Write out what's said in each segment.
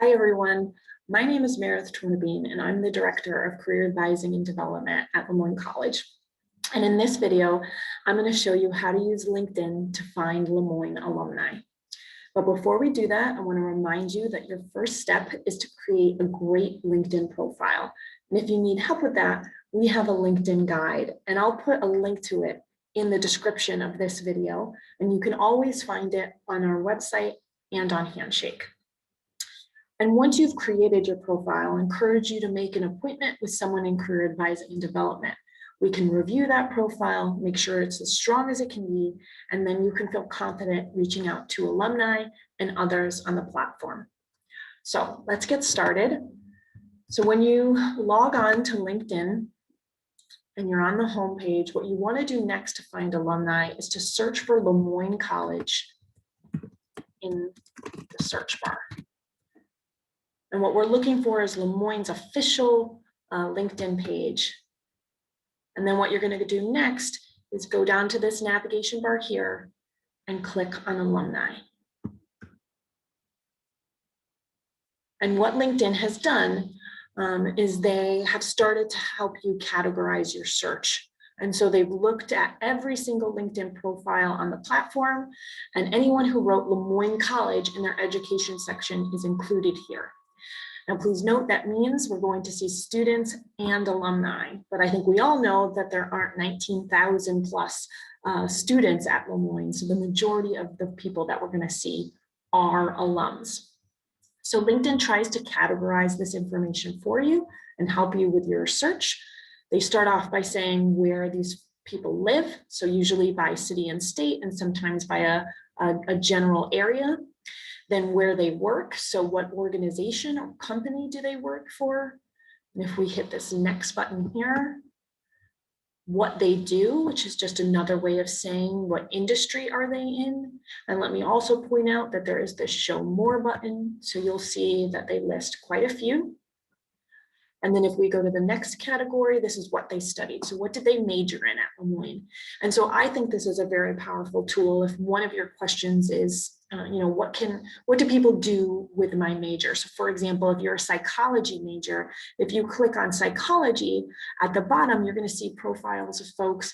Hi, everyone. My name is Meredith Tornabene, and I'm the Director of Career Advising and Development at Moyne College. And in this video, I'm going to show you how to use LinkedIn to find Moyne alumni. But before we do that, I want to remind you that your first step is to create a great LinkedIn profile. And if you need help with that, we have a LinkedIn guide, and I'll put a link to it in the description of this video. And you can always find it on our website and on Handshake. And once you've created your profile, I encourage you to make an appointment with someone in career advising and development. We can review that profile, make sure it's as strong as it can be, and then you can feel confident reaching out to alumni and others on the platform. So let's get started. So when you log on to LinkedIn and you're on the homepage, what you want to do next to find alumni is to search for Moyne College in the search bar. And what we're looking for is Moyne's official LinkedIn page. And then what you're going to do next is go down to this navigation bar here and click on alumni. And what LinkedIn has done is they have started to help you categorize your search. And so they've looked at every single LinkedIn profile on the platform, and anyone who wrote Moyne College in their education section is included here. Now, please note that means we're going to see students and alumni, but I think we all know that there aren't 19,000 plus students at Moyne, so the majority of the people that we're going to see are alums. So LinkedIn tries to categorize this information for you and help you with your search. They start off by saying where these people live, so usually by city and state, and sometimes by a general area. Then where they work, so what organization or company do they work for? And if we hit this next button here, what they do, which is just another way of saying what industry are they in. And let me also point out that there is this show more button, so you'll see that they list quite a few. And then if we go to the next category, this is what they studied. So what did they major in at Moyne? And so I think this is a very powerful tool. If one of your questions is, what do people do with my major? So for example, if you're a psychology major, if you click on psychology at the bottom, you're going to see profiles of folks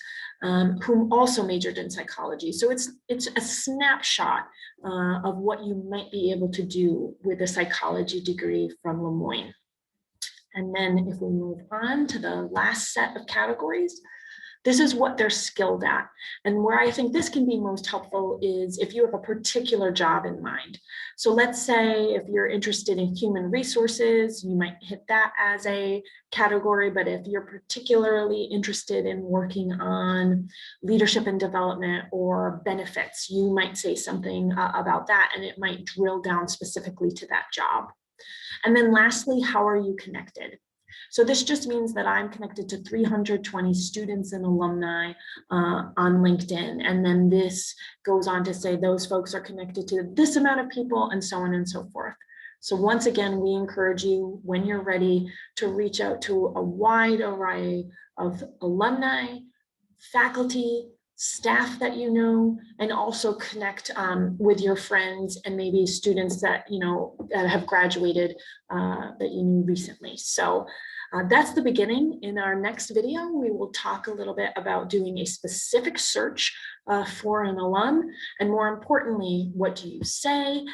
who also majored in psychology. So it's a snapshot of what you might be able to do with a psychology degree from Moyne. And then if we move on to the last set of categories, this is what they're skilled at. And where I think this can be most helpful is if you have a particular job in mind. So let's say if you're interested in human resources, you might hit that as a category. But if you're particularly interested in working on leadership and development or benefits, you might say something about that, and it might drill down specifically to that job. And then lastly, how are you connected? So this just means that I'm connected to 320 students and alumni on LinkedIn. And then this goes on to say those folks are connected to this amount of people and so on and so forth. So once again, we encourage you when you're ready to reach out to a wide array of alumni, faculty, staff that you know, and also connect with your friends and maybe students that that have graduated that you knew recently. So that's the beginning. In our next video, we will talk a little bit about doing a specific search for an alum, and more importantly, what do you say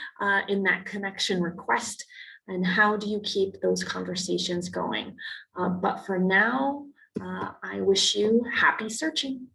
in that connection request, and how do you keep those conversations going? But for now, I wish you happy searching.